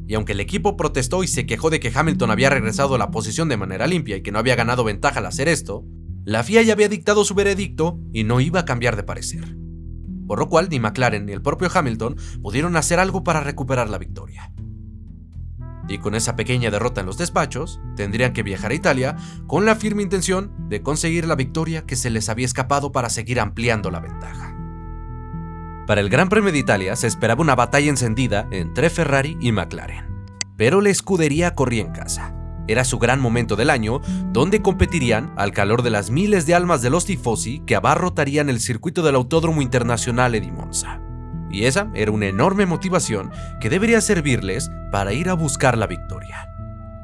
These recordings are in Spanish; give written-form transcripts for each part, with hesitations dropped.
Y aunque el equipo protestó y se quejó de que Hamilton había regresado a la posición de manera limpia y que no había ganado ventaja al hacer esto, la FIA ya había dictado su veredicto y no iba a cambiar de parecer. Por lo cual ni McLaren ni el propio Hamilton pudieron hacer algo para recuperar la victoria. Y con esa pequeña derrota en los despachos, tendrían que viajar a Italia con la firme intención de conseguir la victoria que se les había escapado para seguir ampliando la ventaja. Para el Gran Premio de Italia se esperaba una batalla encendida entre Ferrari y McLaren, pero la escudería corría en casa. Era su gran momento del año, donde competirían al calor de las miles de almas de los tifosi que abarrotarían el circuito del Autódromo Internacional di Monza. Y esa era una enorme motivación que debería servirles para ir a buscar la victoria.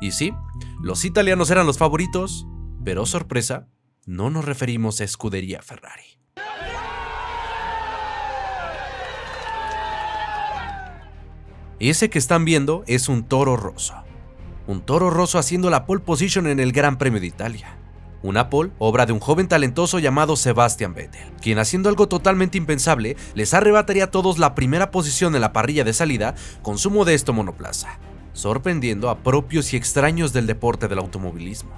Y sí, los italianos eran los favoritos, pero sorpresa, no nos referimos a escudería Ferrari. Ese que están viendo es un Toro Rosso. Un Toro Rosso haciendo la pole position en el Gran Premio de Italia. Una pole, obra de un joven talentoso llamado Sebastian Vettel, quien haciendo algo totalmente impensable, les arrebataría a todos la primera posición en la parrilla de salida con su modesto monoplaza, sorprendiendo a propios y extraños del deporte del automovilismo.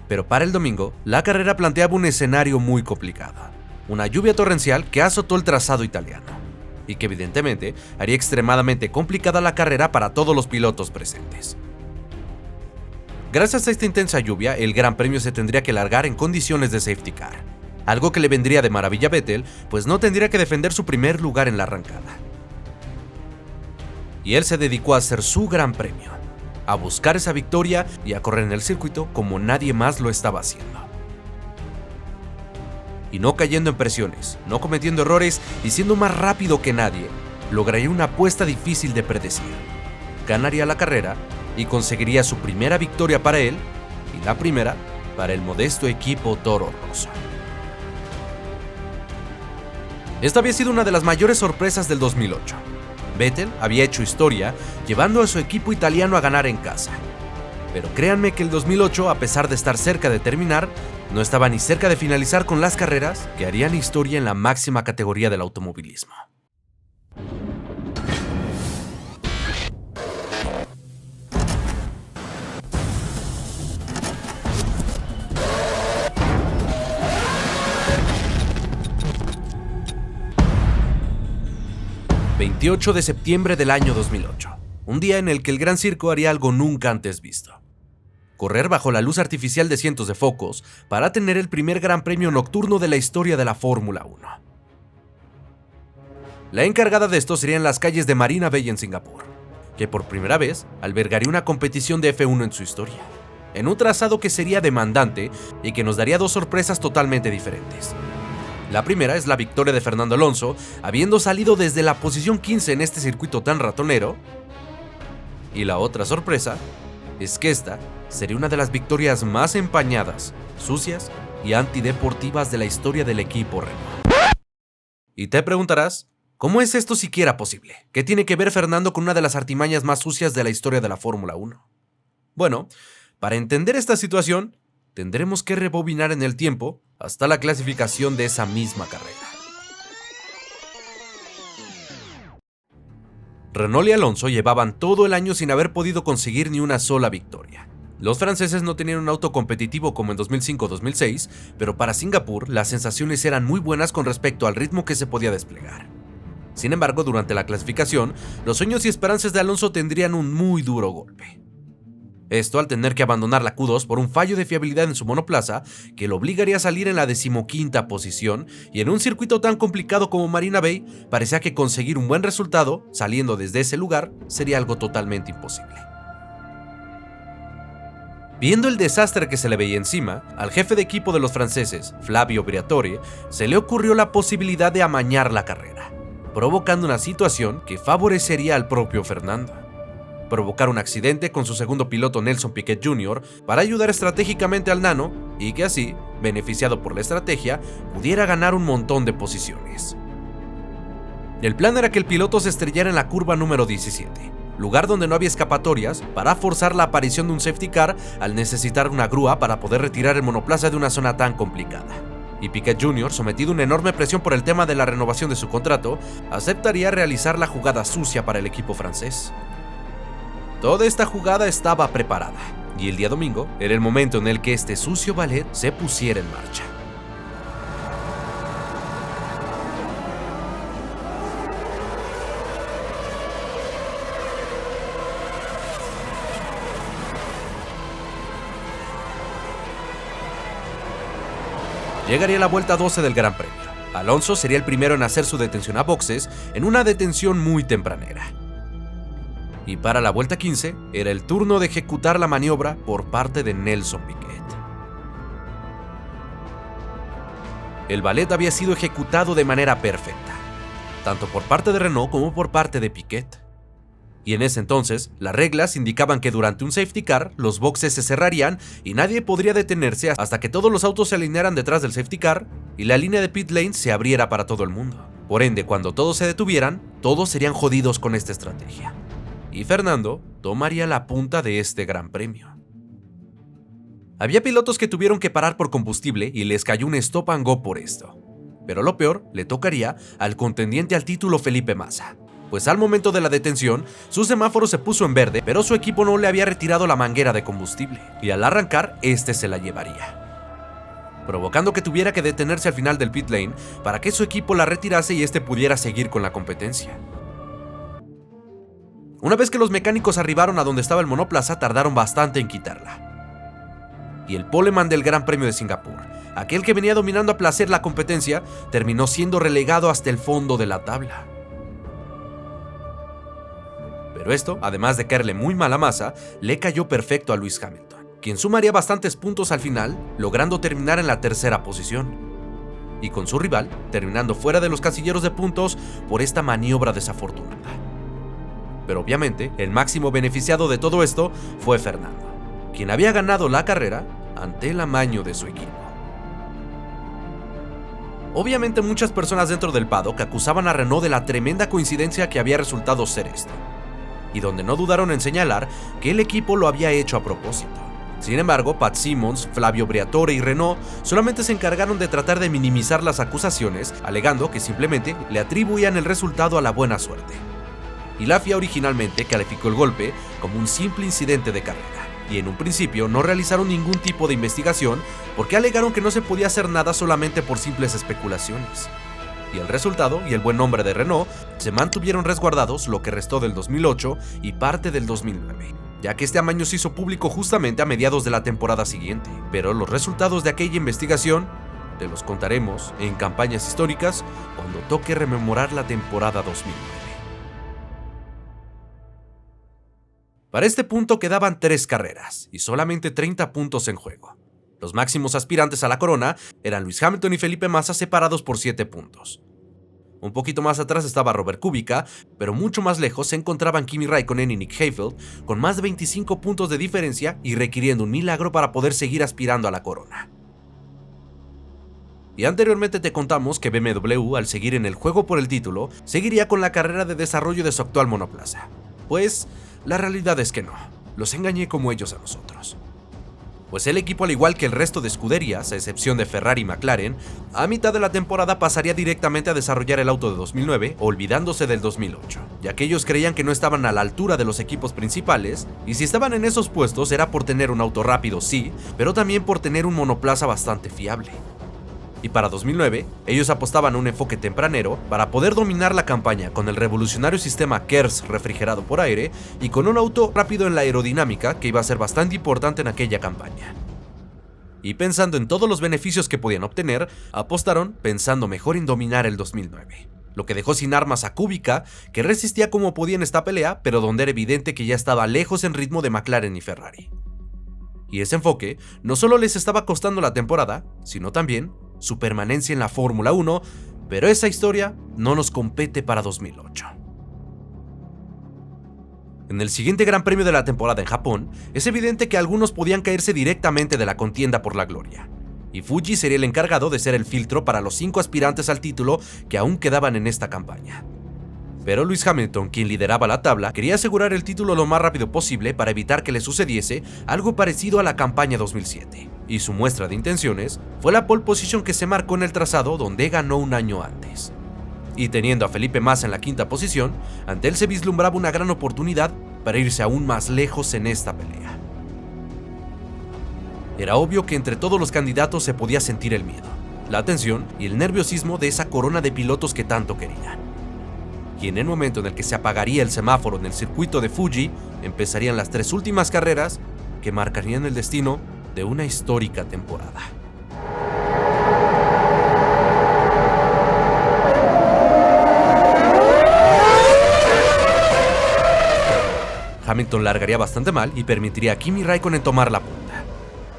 Pero para el domingo, la carrera planteaba un escenario muy complicado. Una lluvia torrencial que azotó el trazado italiano, y que evidentemente haría extremadamente complicada la carrera para todos los pilotos presentes. Gracias a esta intensa lluvia, el Gran Premio se tendría que largar en condiciones de safety car, algo que le vendría de maravilla a Vettel, pues no tendría que defender su primer lugar en la arrancada. Y él se dedicó a hacer su Gran Premio, a buscar esa victoria y a correr en el circuito como nadie más lo estaba haciendo. Y no cayendo en presiones, no cometiendo errores y siendo más rápido que nadie, lograría una apuesta difícil de predecir. Ganaría la carrera y conseguiría su primera victoria para él y la primera para el modesto equipo Toro Rosso. Esta había sido una de las mayores sorpresas del 2008. Vettel había hecho historia llevando a su equipo italiano a ganar en casa. Pero créanme que el 2008, a pesar de estar cerca de terminar, no estaba ni cerca de finalizar con las carreras que harían historia en la máxima categoría del automovilismo. ...28 de septiembre del año 2008... un día en el que el Gran Circo haría algo nunca antes visto. Correr bajo la luz artificial de cientos de focos para tener el primer Gran Premio nocturno de la historia de la Fórmula 1. La encargada de esto sería en las calles de Marina Bay en Singapur, que por primera vez albergaría una competición de F1 en su historia, en un trazado que sería demandante y que nos daría dos sorpresas totalmente diferentes. La primera es la victoria de Fernando Alonso, habiendo salido desde la posición 15 en este circuito tan ratonero. Y la otra sorpresa es que esta sería una de las victorias más empañadas, sucias y antideportivas de la historia del equipo Renault. Y te preguntarás, ¿cómo es esto siquiera posible? ¿Qué tiene que ver Fernando con una de las artimañas más sucias de la historia de la Fórmula 1? Bueno, para entender esta situación, tendremos que rebobinar en el tiempo hasta la clasificación de esa misma carrera. Renault y Alonso llevaban todo el año sin haber podido conseguir ni una sola victoria. Los franceses no tenían un auto competitivo como en 2005-2006, pero para Singapur las sensaciones eran muy buenas con respecto al ritmo que se podía desplegar. Sin embargo, durante la clasificación, los sueños y esperanzas de Alonso tendrían un muy duro golpe. Esto al tener que abandonar la Q2 por un fallo de fiabilidad en su monoplaza que lo obligaría a salir en la 15ª posición, y en un circuito tan complicado como Marina Bay parecía que conseguir un buen resultado saliendo desde ese lugar sería algo totalmente imposible. Viendo el desastre que se le veía encima, al jefe de equipo de los franceses, Flavio Briatore, se le ocurrió la posibilidad de amañar la carrera, provocando una situación que favorecería al propio Fernando. Provocar un accidente con su segundo piloto Nelson Piquet Jr. para ayudar estratégicamente al nano y que así, beneficiado por la estrategia, pudiera ganar un montón de posiciones. El plan era que el piloto se estrellara en la curva número 17, lugar donde no había escapatorias, para forzar la aparición de un safety car al necesitar una grúa para poder retirar el monoplaza de una zona tan complicada. Y Piquet Jr., sometido a una enorme presión por el tema de la renovación de su contrato, aceptaría realizar la jugada sucia para el equipo francés. Toda esta jugada estaba preparada, y el día domingo era el momento en el que este sucio ballet se pusiera en marcha. Llegaría la vuelta 12 del Gran Premio. Alonso sería el primero en hacer su detención a boxes en una detención muy tempranera. Y para la vuelta 15, era el turno de ejecutar la maniobra por parte de Nelson Piquet. El ballet había sido ejecutado de manera perfecta, tanto por parte de Renault como por parte de Piquet. Y en ese entonces, las reglas indicaban que durante un safety car, los boxes se cerrarían y nadie podría detenerse hasta que todos los autos se alinearan detrás del safety car y la línea de pit lane se abriera para todo el mundo. Por ende, cuando todos se detuvieran, todos serían jodidos con esta estrategia. Y Fernando tomaría la punta de este Gran Premio. Había pilotos que tuvieron que parar por combustible y les cayó un stop and go por esto. Pero lo peor le tocaría al contendiente al título Felipe Massa, pues al momento de la detención, su semáforo se puso en verde, pero su equipo no le había retirado la manguera de combustible, y al arrancar, este se la llevaría, provocando que tuviera que detenerse al final del pit lane para que su equipo la retirase y este pudiera seguir con la competencia. Una vez que los mecánicos arribaron a donde estaba el monoplaza, tardaron bastante en quitarla. Y el poleman del Gran Premio de Singapur, aquel que venía dominando a placer la competencia, terminó siendo relegado hasta el fondo de la tabla. Pero esto, además de caerle muy mal a Massa, le cayó perfecto a Lewis Hamilton, quien sumaría bastantes puntos al final, logrando terminar en la tercera posición. Y con su rival, terminando fuera de los casilleros de puntos por esta maniobra desafortunada. Pero obviamente, el máximo beneficiado de todo esto fue Fernando, quien había ganado la carrera ante el amaño de su equipo. Obviamente muchas personas dentro del paddock acusaban a Renault de la tremenda coincidencia que había resultado ser esto, y donde no dudaron en señalar que el equipo lo había hecho a propósito. Sin embargo, Pat Simmons, Flavio Briatore y Renault solamente se encargaron de tratar de minimizar las acusaciones, alegando que simplemente le atribuían el resultado a la buena suerte. Y la FIA originalmente calificó el golpe como un simple incidente de carrera, y en un principio no realizaron ningún tipo de investigación porque alegaron que no se podía hacer nada solamente por simples especulaciones. Y el resultado y el buen nombre de Renault se mantuvieron resguardados lo que restó del 2008 y parte del 2009, ya que este amaño se hizo público justamente a mediados de la temporada siguiente. Pero los resultados de aquella investigación te los contaremos en campañas históricas cuando toque rememorar la temporada 2009. Para este punto quedaban 3 carreras y solamente 30 puntos en juego. Los máximos aspirantes a la corona eran Lewis Hamilton y Felipe Massa, separados por 7 puntos. Un poquito más atrás estaba Robert Kubica, pero mucho más lejos se encontraban Kimi Raikkonen y Nick Heidfeld, con más de 25 puntos de diferencia y requiriendo un milagro para poder seguir aspirando a la corona. Y anteriormente te contamos que BMW, al seguir en el juego por el título, seguiría con la carrera de desarrollo de su actual monoplaza. Pues la realidad es que no, los engañé como ellos a nosotros. Pues el equipo, al igual que el resto de escuderías, a excepción de Ferrari y McLaren, a mitad de la temporada pasaría directamente a desarrollar el auto de 2009, olvidándose del 2008, ya que ellos creían que no estaban a la altura de los equipos principales, y si estaban en esos puestos era por tener un auto rápido, sí, pero también por tener un monoplaza bastante fiable. Y para 2009, ellos apostaban a un enfoque tempranero para poder dominar la campaña con el revolucionario sistema KERS refrigerado por aire y con un auto rápido en la aerodinámica que iba a ser bastante importante en aquella campaña. Y pensando en todos los beneficios que podían obtener, apostaron pensando mejor en dominar el 2009. Lo que dejó sin armas a Kubica, que resistía como podía en esta pelea, pero donde era evidente que ya estaba lejos en ritmo de McLaren y Ferrari. Y ese enfoque no solo les estaba costando la temporada, sino también su permanencia en la Fórmula 1, pero esa historia no nos compete para 2008. En el siguiente Gran Premio de la temporada en Japón, es evidente que algunos podían caerse directamente de la contienda por la gloria, y Fuji sería el encargado de ser el filtro para los 5 aspirantes al título que aún quedaban en esta campaña. Pero Lewis Hamilton, quien lideraba la tabla, quería asegurar el título lo más rápido posible para evitar que le sucediese algo parecido a la campaña 2007. Y su muestra de intenciones fue la pole position que se marcó en el trazado donde ganó un año antes. Y teniendo a Felipe Massa en la 5ª posición, ante él se vislumbraba una gran oportunidad para irse aún más lejos en esta pelea. Era obvio que entre todos los candidatos se podía sentir el miedo, la tensión y el nerviosismo de esa corona de pilotos que tanto querían. Y en el momento en el que se apagaría el semáforo en el circuito de Fuji, empezarían las 3 últimas carreras que marcarían el destino de una histórica temporada. Hamilton largaría bastante mal y permitiría a Kimi Raikkonen tomar la punta.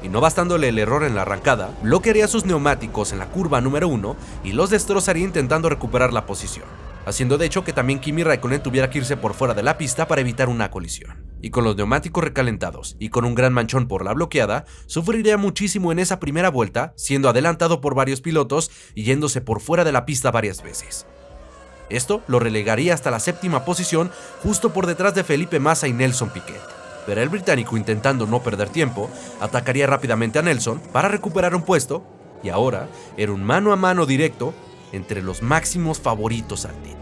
Y no bastándole el error en la arrancada, bloquearía sus neumáticos en la curva número 1 y los destrozaría intentando recuperar la posición, haciendo de hecho que también Kimi Raikkonen tuviera que irse por fuera de la pista para evitar una colisión. Y con los neumáticos recalentados y con un gran manchón por la bloqueada, sufriría muchísimo en esa primera vuelta, siendo adelantado por varios pilotos y yéndose por fuera de la pista varias veces. Esto lo relegaría hasta la 7ª posición, justo por detrás de Felipe Massa y Nelson Piquet. Pero el británico, intentando no perder tiempo, atacaría rápidamente a Nelson para recuperar un puesto, y ahora era un mano a mano directo entre los máximos favoritos al título.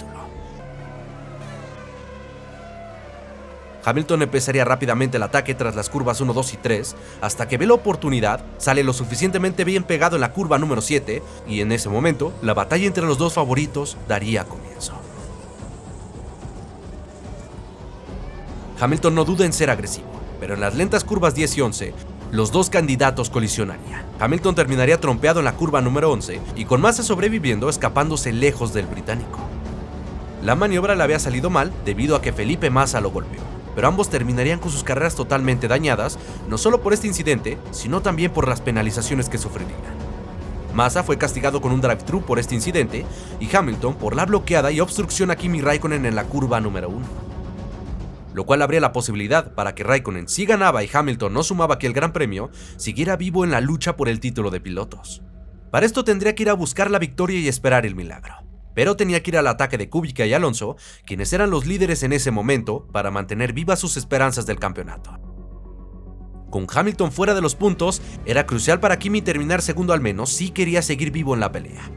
Hamilton empezaría rápidamente el ataque tras las curvas 1, 2 y 3, hasta que ve la oportunidad, sale lo suficientemente bien pegado en la curva número 7, y en ese momento, la batalla entre los dos favoritos daría comienzo. Hamilton no duda en ser agresivo, pero en las lentas curvas 10 y 11, los dos candidatos colisionarían. Hamilton terminaría trompeado en la curva número 11, y con Massa sobreviviendo, escapándose lejos del británico. La maniobra le había salido mal debido a que Felipe Massa lo golpeó, pero ambos terminarían con sus carreras totalmente dañadas, no solo por este incidente, sino también por las penalizaciones que sufrirían. Massa fue castigado con un drive-thru por este incidente, y Hamilton por la bloqueada y obstrucción a Kimi Raikkonen en la curva número 1. Lo cual abría la posibilidad para que Raikkonen, si ganaba y Hamilton no sumaba aquí el Gran Premio, siguiera vivo en la lucha por el título de pilotos. Para esto tendría que ir a buscar la victoria y esperar el milagro. Pero tenía que ir al ataque de Kubica y Alonso, quienes eran los líderes en ese momento, para mantener vivas sus esperanzas del campeonato. Con Hamilton fuera de los puntos, era crucial para Kimi terminar segundo al menos si quería seguir vivo en la pelea.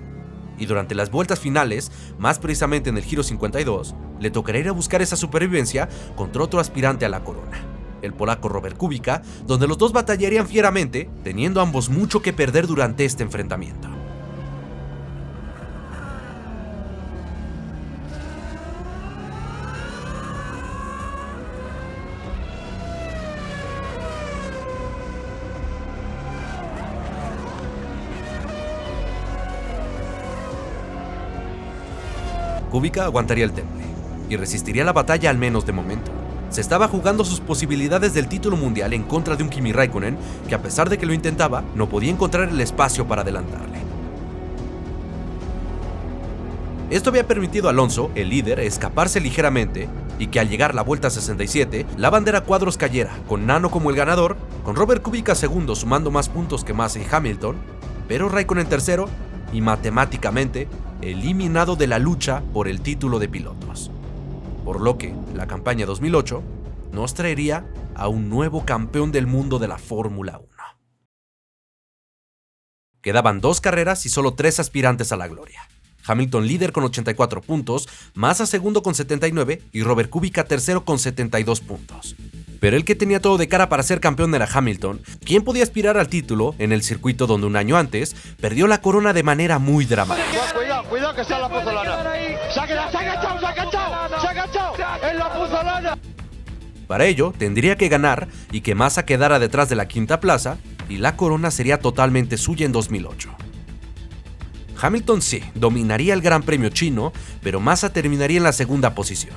Y durante las vueltas finales, más precisamente en el giro 52, le tocaría ir a buscar esa supervivencia contra otro aspirante a la corona, el polaco Robert Kubica, donde los dos batallarían fieramente, teniendo ambos mucho que perder durante este enfrentamiento. Kubica aguantaría el temple y resistiría la batalla al menos de momento. Se estaba jugando sus posibilidades del título mundial en contra de un Kimi Raikkonen que, a pesar de que lo intentaba, no podía encontrar el espacio para adelantarle. Esto había permitido a Alonso, el líder, escaparse ligeramente y que al llegar la vuelta 67, la bandera cuadros cayera, con Nano como el ganador, con Robert Kubica segundo sumando más puntos que Massa y Hamilton, pero Raikkonen tercero y matemáticamente eliminado de la lucha por el título de pilotos. Por lo que la campaña 2008 nos traería a un nuevo campeón del mundo de la Fórmula 1. Quedaban 2 carreras y solo 3 aspirantes a la gloria. Hamilton líder con 84 puntos, Massa segundo con 79 y Robert Kubica tercero con 72 puntos. Pero el que tenía todo de cara para ser campeón era Hamilton, quien podía aspirar al título en el circuito donde un año antes perdió la corona de manera muy dramática. Cuidado que está en la puzolana. Se ha agachado en la puzolana. Para ello, tendría que ganar y que Massa quedara detrás de la 5ª plaza, y la corona sería totalmente suya en 2008. Hamilton sí, dominaría el Gran Premio chino, pero Massa terminaría en la 2ª posición.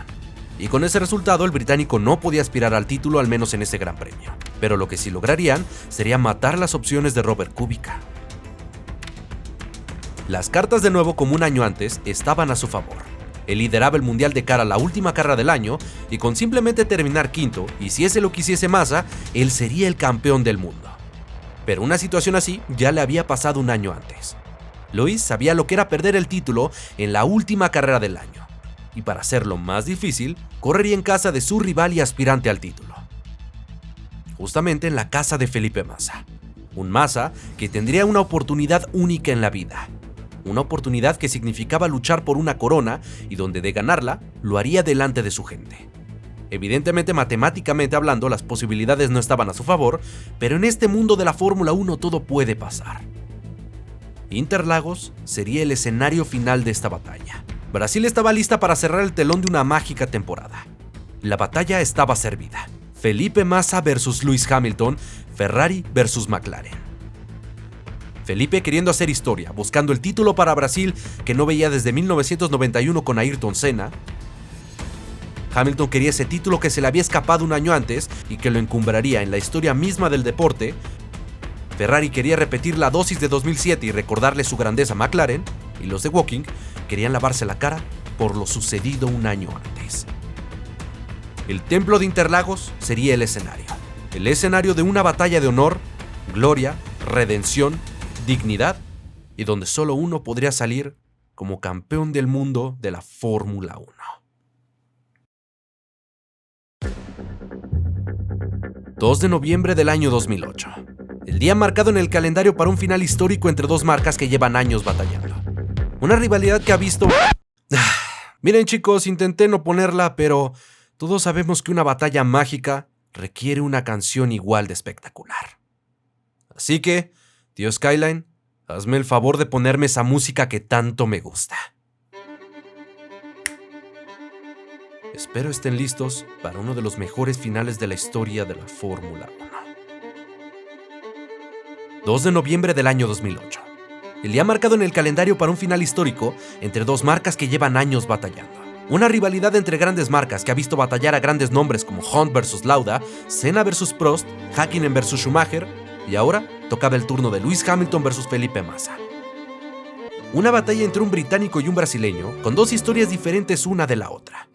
Y con ese resultado el británico no podía aspirar al título, al menos en ese Gran Premio. Pero lo que sí lograrían sería matar las opciones de Robert Kubica. Las cartas de nuevo, como un año antes, estaban a su favor. Él lideraba el mundial de cara a la última carrera del año y con simplemente terminar quinto, y si ese lo quisiese Massa, él sería el campeón del mundo. Pero una situación así ya le había pasado un año antes. Lewis sabía lo que era perder el título en la última carrera del año, y para hacerlo más difícil, correría en casa de su rival y aspirante al título. Justamente en la casa de Felipe Massa. Un Massa que tendría una oportunidad única en la vida. Una oportunidad que significaba luchar por una corona y donde de ganarla, lo haría delante de su gente. Evidentemente, matemáticamente hablando, las posibilidades no estaban a su favor, pero en este mundo de la Fórmula 1 todo puede pasar. Interlagos sería el escenario final de esta batalla. Brasil estaba lista para cerrar el telón de una mágica temporada. La batalla estaba servida. Felipe Massa versus Lewis Hamilton, Ferrari versus McLaren. Felipe queriendo hacer historia, buscando el título para Brasil que no veía desde 1991 con Ayrton Senna. Hamilton quería ese título que se le había escapado un año antes y que lo encumbraría en la historia misma del deporte. Ferrari quería repetir la dosis de 2007 y recordarle su grandeza a McLaren, y los de Woking querían lavarse la cara por lo sucedido un año antes. El Templo de Interlagos sería el escenario de una batalla de honor, gloria, redención, dignidad, y donde solo uno podría salir como campeón del mundo de la Fórmula 1. 2 de noviembre del año 2008. El día marcado en el calendario para un final histórico entre dos marcas que llevan años batallando. Una rivalidad que ha visto... Miren chicos, intenté no ponerla, pero todos sabemos que una batalla mágica requiere una canción igual de espectacular. Así que, tío Skyline, hazme el favor de ponerme esa música que tanto me gusta. Espero estén listos para uno de los mejores finales de la historia de la Fórmula 1. 2 de noviembre del año 2008. El día marcado en el calendario para un final histórico entre dos marcas que llevan años batallando. Una rivalidad entre grandes marcas que ha visto batallar a grandes nombres como Hunt vs Lauda, Senna vs Prost, Häkkinen vs Schumacher, y ahora tocaba el turno de Lewis Hamilton vs Felipe Massa. Una batalla entre un británico y un brasileño, con dos historias diferentes una de la otra,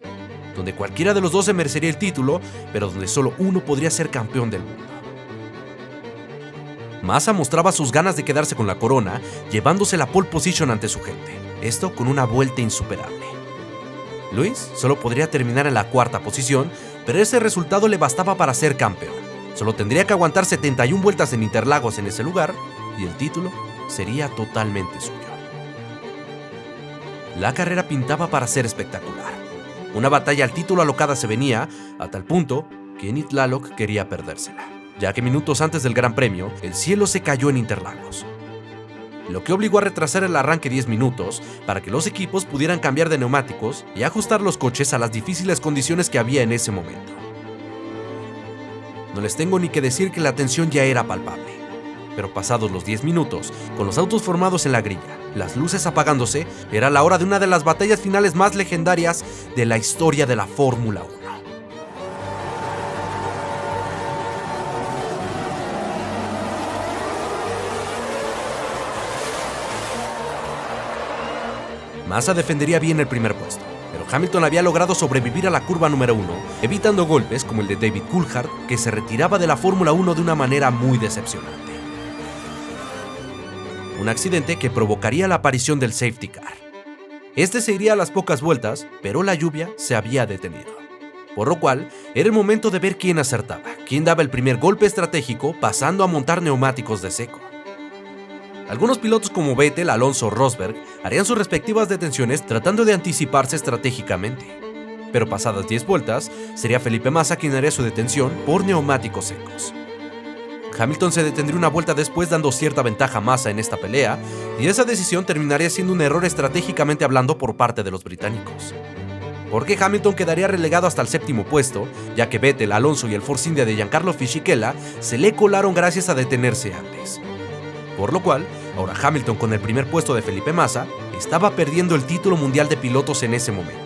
donde cualquiera de los dos se merecería el título, pero donde solo uno podría ser campeón del mundo. Massa mostraba sus ganas de quedarse con la corona, llevándose la pole position ante su gente, esto con una vuelta insuperable. Lewis solo podría terminar en la cuarta posición, pero ese resultado le bastaba para ser campeón. Solo tendría que aguantar 71 vueltas en Interlagos en ese lugar, y el título sería totalmente suyo. La carrera pintaba para ser espectacular. Una batalla al título alocada se venía, a tal punto que Kenny Tlaloc quería perdérsela, ya que minutos antes del Gran Premio, el cielo se cayó en Interlagos, lo que obligó a retrasar el arranque 10 minutos para que los equipos pudieran cambiar de neumáticos y ajustar los coches a las difíciles condiciones que había en ese momento. No les tengo ni que decir que la tensión ya era palpable, pero pasados los 10 minutos, con los autos formados en la grilla, las luces apagándose, era la hora de una de las batallas finales más legendarias de la historia de la Fórmula 1. Massa defendería bien el primer puesto, pero Hamilton había logrado sobrevivir a la curva número 1, evitando golpes como el de David Coulthard, que se retiraba de la Fórmula 1 de una manera muy decepcionante. Un accidente que provocaría la aparición del safety car. Este se iría a las pocas vueltas, pero la lluvia se había detenido. Por lo cual, era el momento de ver quién acertaba, quién daba el primer golpe estratégico pasando a montar neumáticos de seco. Algunos pilotos como Vettel, Alonso o Rosberg harían sus respectivas detenciones tratando de anticiparse estratégicamente. Pero pasadas 10 vueltas, sería Felipe Massa quien haría su detención por neumáticos secos. Hamilton se detendría una vuelta después dando cierta ventaja a Massa en esta pelea, y esa decisión terminaría siendo un error estratégicamente hablando por parte de los británicos. Porque Hamilton quedaría relegado hasta el séptimo puesto, ya que Vettel, Alonso y el Force India de Giancarlo Fisichella se le colaron gracias a detenerse antes. Por lo cual, ahora Hamilton con el primer puesto de Felipe Massa estaba perdiendo el título mundial de pilotos en ese momento,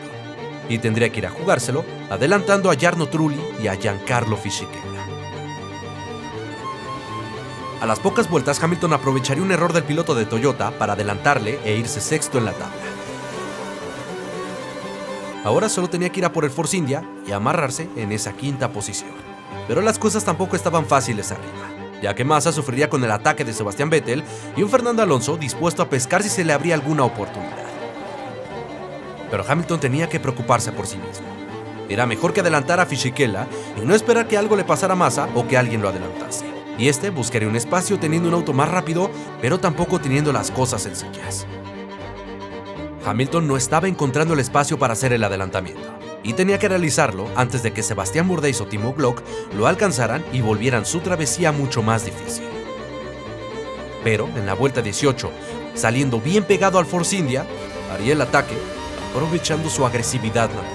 y tendría que ir a jugárselo, adelantando a Jarno Trulli y a Giancarlo Fisichella. A las pocas vueltas, Hamilton aprovecharía un error del piloto de Toyota para adelantarle e irse sexto en la tabla. Ahora solo tenía que ir a por el Force India y amarrarse en esa quinta posición. Pero las cosas tampoco estaban fáciles arriba, ya que Massa sufriría con el ataque de Sebastián Vettel y un Fernando Alonso dispuesto a pescar si se le abría alguna oportunidad. Pero Hamilton tenía que preocuparse por sí mismo. Era mejor que adelantar a Fisichella y no esperar que algo le pasara a Massa o que alguien lo adelantase. Y este buscaría un espacio teniendo un auto más rápido, pero tampoco teniendo las cosas sencillas. Hamilton no estaba encontrando el espacio para hacer el adelantamiento. y tenía que realizarlo antes de que Sebastián Bourdais o Timo Glock lo alcanzaran y volvieran su travesía mucho más difícil. Pero en la vuelta 18, saliendo bien pegado al Force India, haría el ataque, aprovechando su agresividad natural.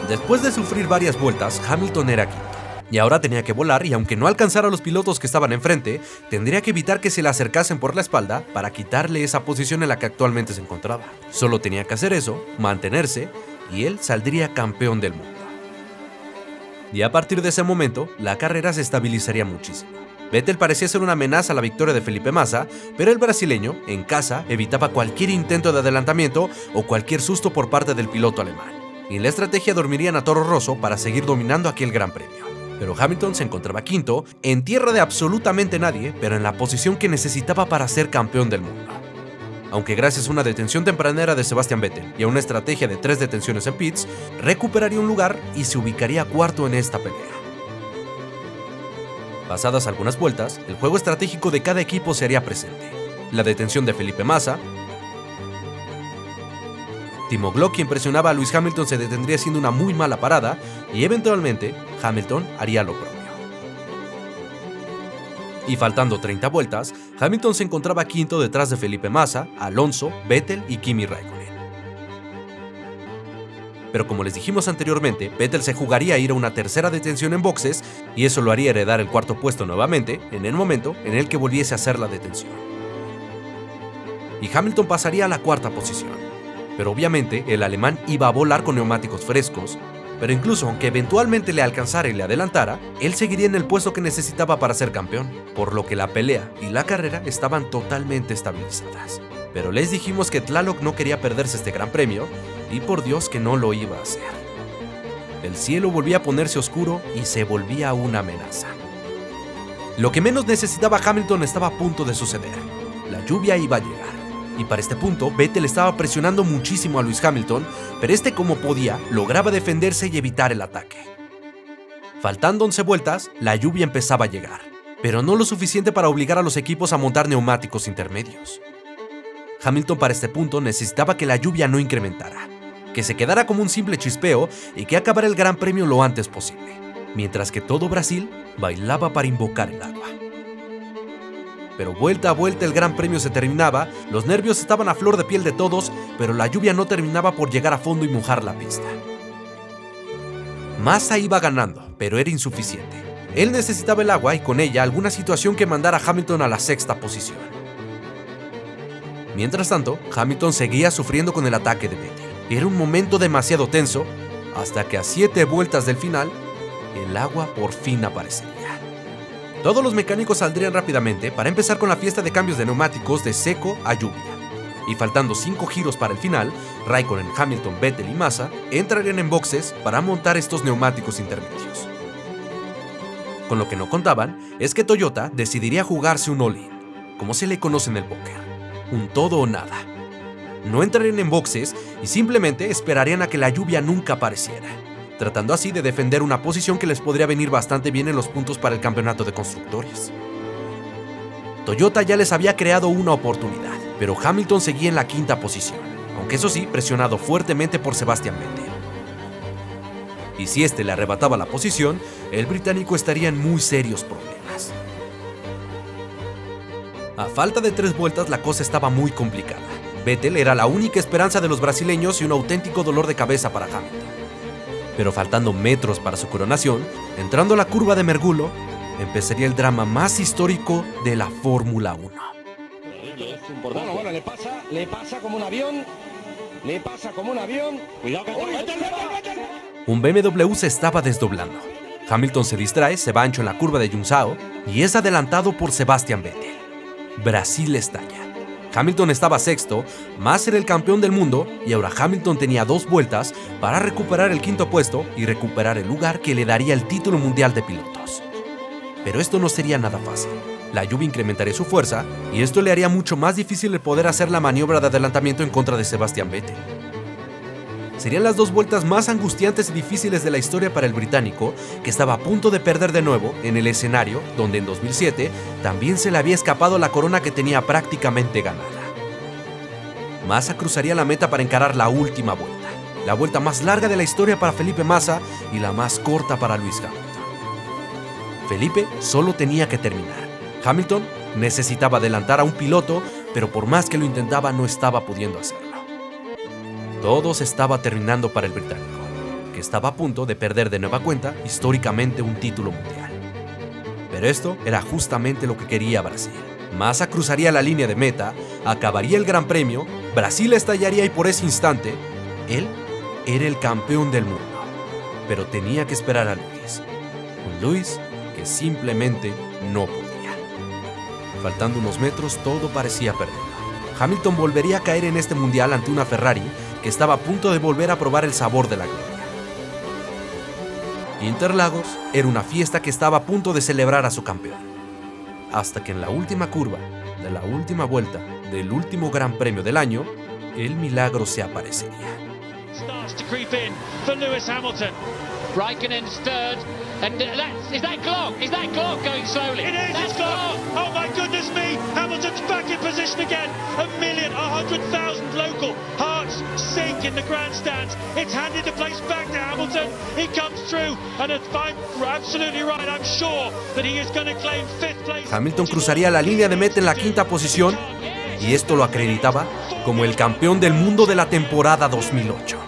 Después de sufrir varias vueltas, Hamilton era quinto, y ahora tenía que volar, y aunque no alcanzara a los pilotos que estaban enfrente, tendría que evitar que se le acercasen por la espalda para quitarle esa posición en la que actualmente se encontraba. Solo tenía que hacer eso, mantenerse, y él saldría campeón del mundo. Y a partir de ese momento, la carrera se estabilizaría muchísimo. Vettel parecía ser una amenaza a la victoria de Felipe Massa, pero el brasileño, en casa, evitaba cualquier intento de adelantamiento o cualquier susto por parte del piloto alemán. Y en la estrategia dormirían a Toro Rosso para seguir dominando aquel gran premio. Pero Hamilton se encontraba quinto, en tierra de absolutamente nadie, pero en la posición que necesitaba para ser campeón del mundo. Aunque gracias a una detención tempranera de Sebastian Vettel y a una estrategia de 3 detenciones en pits, recuperaría un lugar y se ubicaría cuarto en esta pelea. Pasadas algunas vueltas, el juego estratégico de cada equipo se haría presente. La detención de Felipe Massa, Timo Glock, quien presionaba a Lewis Hamilton, se detendría haciendo una muy mala parada y eventualmente Hamilton haría lo propio. Y faltando 30 vueltas, Hamilton se encontraba quinto detrás de Felipe Massa, Alonso, Vettel y Kimi Räikkönen. Pero como les dijimos anteriormente, Vettel se jugaría a ir a una tercera detención en boxes y eso lo haría heredar el cuarto puesto nuevamente en el momento en el que volviese a hacer la detención. Y Hamilton pasaría a la cuarta posición. Pero obviamente el alemán iba a volar con neumáticos frescos, pero incluso aunque eventualmente le alcanzara y le adelantara, él seguiría en el puesto que necesitaba para ser campeón, por lo que la pelea y la carrera estaban totalmente estabilizadas. Pero les dijimos que Tlaloc no quería perderse este gran premio, y por Dios que no lo iba a hacer. El cielo volvía a ponerse oscuro y se volvía una amenaza. Lo que menos necesitaba Hamilton estaba a punto de suceder. La lluvia iba a llegar. Y para este punto, Vettel estaba presionando muchísimo a Lewis Hamilton, pero este como podía, lograba defenderse y evitar el ataque. Faltando 11 vueltas, la lluvia empezaba a llegar, pero no lo suficiente para obligar a los equipos a montar neumáticos intermedios. Hamilton para este punto necesitaba que la lluvia no incrementara, que se quedara como un simple chispeo y que acabara el Gran Premio lo antes posible, mientras que todo Brasil bailaba para invocar el agua. Pero vuelta a vuelta el Gran Premio se terminaba, los nervios estaban a flor de piel de todos, pero la lluvia no terminaba por llegar a fondo y mojar la pista. Massa iba ganando, pero era insuficiente. Él necesitaba el agua y con ella alguna situación que mandara a Hamilton a la sexta posición. Mientras tanto, Hamilton seguía sufriendo con el ataque de Vettel. Era un momento demasiado tenso, hasta que a 7 vueltas del final, el agua por fin aparecería. Todos los mecánicos saldrían rápidamente para empezar con la fiesta de cambios de neumáticos de seco a lluvia. Y faltando 5 giros para el final, Räikkönen, Hamilton, Vettel y Massa entrarían en boxes para montar estos neumáticos intermedios. Con lo que no contaban es que Toyota decidiría jugarse un all-in, como se le conoce en el póker, un todo o nada. No entrarían en boxes y simplemente esperarían a que la lluvia nunca apareciera, tratando así de defender una posición que les podría venir bastante bien en los puntos para el campeonato de constructores. Toyota ya les había creado una oportunidad, pero Hamilton seguía en la quinta posición, aunque eso sí, presionado fuertemente por Sebastian Vettel. Y si este le arrebataba la posición, el británico estaría en muy serios problemas. A falta de 3 vueltas la cosa estaba muy complicada. Vettel era la única esperanza de los brasileños y un auténtico dolor de cabeza para Hamilton. Pero faltando metros para su coronación, entrando a la curva de Mergulo, empezaría el drama más histórico de la Fórmula 1. Bueno, le pasa como un avión. Cuidado que Un BMW se estaba desdoblando. Hamilton se distrae, se va ancho en la curva de Junção y es adelantado por Sebastian Vettel. Brasil estalla. Hamilton estaba sexto, Massa era el campeón del mundo y ahora Hamilton tenía 2 vueltas para recuperar el quinto puesto y recuperar el lugar que le daría el título mundial de pilotos. Pero esto no sería nada fácil. La lluvia incrementaría su fuerza y esto le haría mucho más difícil el poder hacer la maniobra de adelantamiento en contra de Sebastian Vettel. Serían las 2 vueltas más angustiantes y difíciles de la historia para el británico, que estaba a punto de perder de nuevo en el escenario donde en 2007 también se le había escapado la corona que tenía prácticamente ganada. Massa cruzaría la meta para encarar la última vuelta. La vuelta más larga de la historia para Felipe Massa y la más corta para Lewis Hamilton. Felipe solo tenía que terminar. Hamilton necesitaba adelantar a un piloto, pero por más que lo intentaba no estaba pudiendo hacerlo. Todo se estaba terminando para el británico, que estaba a punto de perder de nueva cuenta históricamente un título mundial. Pero esto era justamente lo que quería Brasil. Massa cruzaría la línea de meta, acabaría el Gran Premio, Brasil estallaría y por ese instante, él era el campeón del mundo. Pero tenía que esperar a Lewis. Un Lewis que simplemente no podía. Faltando unos metros, todo parecía perdido. Hamilton volvería a caer en este mundial ante una Ferrari que estaba a punto de volver a probar el sabor de la gloria. Interlagos era una fiesta que estaba a punto de celebrar a su campeón. Hasta que en la última curva de la última vuelta del último Gran Premio del año, el milagro se aparecería. Starts to creep in for Lewis Hamilton. Raikkonen stirred, and is that Glock? Is that Glock going slowly? It is. That's Glock. Oh my goodness me! Hamilton's back in position again. 100,000 local hearts sink in the grandstands. It's handed the place back to Hamilton. He comes through, and if I'm absolutely right, I'm sure that he is going to claim fifth place. Hamilton cruzaría la línea de meta en la quinta posición, y esto lo acreditaba como el campeón del mundo de la temporada 2008.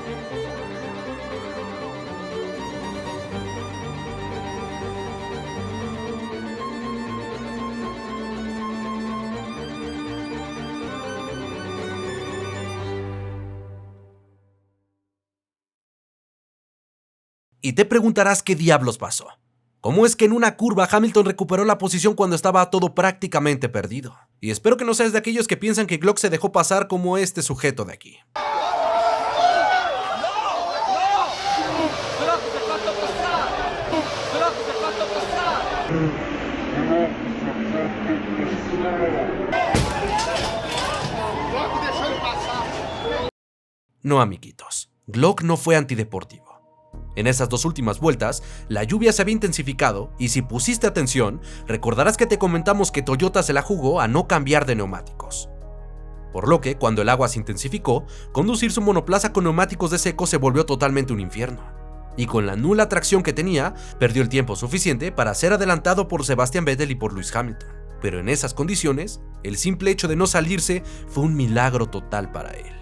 Y te preguntarás qué diablos pasó. ¿Cómo es que en una curva Hamilton recuperó la posición cuando estaba todo prácticamente perdido? Y espero que no seas de aquellos que piensan que Glock se dejó pasar como este sujeto de aquí. No, amiguitos, Glock no fue antideportivo. En esas dos últimas vueltas, la lluvia se había intensificado y si pusiste atención, recordarás que te comentamos que Toyota se la jugó a no cambiar de neumáticos. Por lo que, cuando el agua se intensificó, conducir su monoplaza con neumáticos de seco se volvió totalmente un infierno. Y con la nula tracción que tenía, perdió el tiempo suficiente para ser adelantado por Sebastian Vettel y por Lewis Hamilton. Pero en esas condiciones, el simple hecho de no salirse fue un milagro total para él.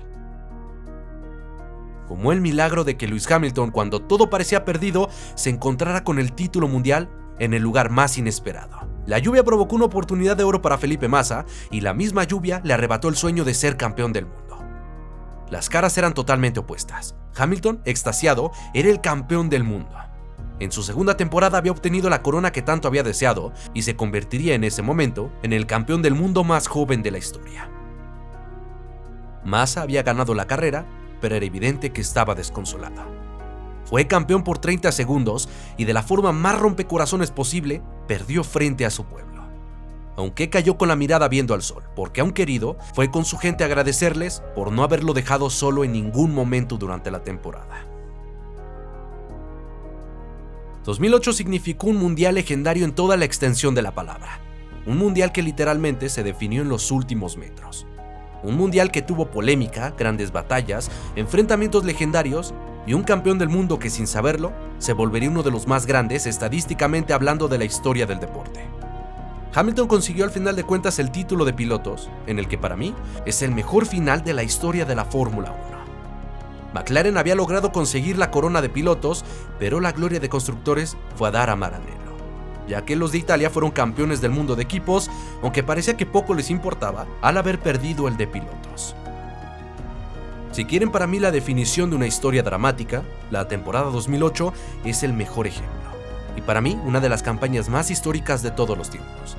Como el milagro de que Lewis Hamilton, cuando todo parecía perdido, se encontrara con el título mundial en el lugar más inesperado. La lluvia provocó una oportunidad de oro para Felipe Massa y la misma lluvia le arrebató el sueño de ser campeón del mundo. Las caras eran totalmente opuestas. Hamilton, extasiado, era el campeón del mundo. En su segunda temporada había obtenido la corona que tanto había deseado y se convertiría en ese momento en el campeón del mundo más joven de la historia. Massa había ganado la carrera, pero era evidente que estaba desconsolado. Fue campeón por 30 segundos y de la forma más rompecorazones posible, perdió frente a su pueblo. Aunque cayó con la mirada viendo al sol, porque aun querido, fue con su gente a agradecerles por no haberlo dejado solo en ningún momento durante la temporada. 2008 significó un mundial legendario en toda la extensión de la palabra. Un mundial que literalmente se definió en los últimos metros. Un mundial que tuvo polémica, grandes batallas, enfrentamientos legendarios y un campeón del mundo que sin saberlo se volvería uno de los más grandes estadísticamente hablando de la historia del deporte. Hamilton consiguió al final de cuentas el título de pilotos, en el que para mí es el mejor final de la historia de la Fórmula 1. McLaren había logrado conseguir la corona de pilotos, pero la gloria de constructores fue a dar a Maranello, ya que los de Italia fueron campeones del mundo de equipos, aunque parecía que poco les importaba al haber perdido el de pilotos. Si quieren para mí la definición de una historia dramática, la temporada 2008 es el mejor ejemplo, y para mí una de las campañas más históricas de todos los tiempos,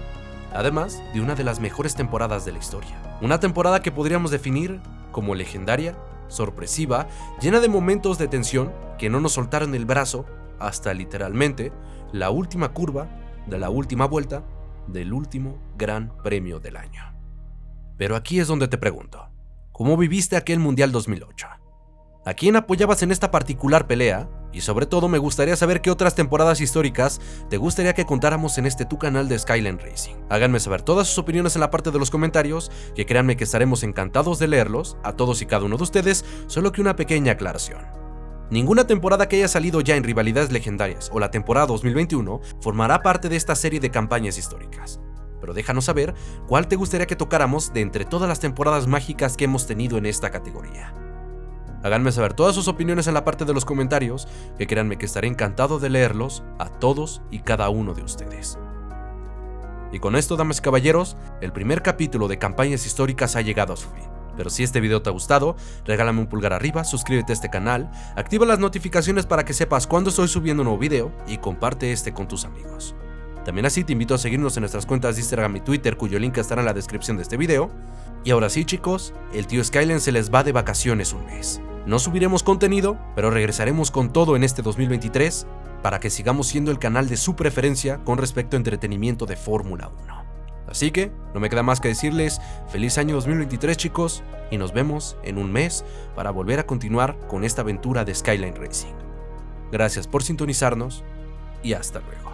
además de una de las mejores temporadas de la historia. Una temporada que podríamos definir como legendaria, sorpresiva, llena de momentos de tensión que no nos soltaron el brazo hasta literalmente la última curva de la última vuelta del último Gran Premio del año. Pero aquí es donde te pregunto, ¿cómo viviste aquel Mundial 2008? ¿A quién apoyabas en esta particular pelea Y sobre todo me gustaría saber qué otras temporadas históricas te gustaría que contáramos en este tu canal de Skyline Racing. Háganme saber todas sus opiniones en la parte de los comentarios, que créanme que estaremos encantados de leerlos, a todos y cada uno de ustedes, solo que una pequeña aclaración. Ninguna temporada que haya salido ya en Rivalidades Legendarias o la temporada 2021 formará parte de esta serie de campañas históricas. Pero déjanos saber cuál te gustaría que tocáramos de entre todas las temporadas mágicas que hemos tenido en esta categoría. Háganme saber todas sus opiniones en la parte de los comentarios, que créanme que estaré encantado de leerlos a todos y cada uno de ustedes. Y con esto, damas y caballeros, el primer capítulo de campañas históricas ha llegado a su fin. Pero si este video te ha gustado, regálame un pulgar arriba, suscríbete a este canal, activa las notificaciones para que sepas cuando estoy subiendo un nuevo video y comparte este con tus amigos. También así te invito a seguirnos en nuestras cuentas de Instagram y Twitter, cuyo link estará en la descripción de este video. Y ahora sí, chicos, el tío Skyline se les va de vacaciones un mes. No subiremos contenido, pero regresaremos con todo en este 2023 para que sigamos siendo el canal de su preferencia con respecto a entretenimiento de Fórmula 1. Así que, no me queda más que decirles feliz año 2023, chicos, y nos vemos en un mes para volver a continuar con esta aventura de Skyline Racing. Gracias por sintonizarnos y hasta luego.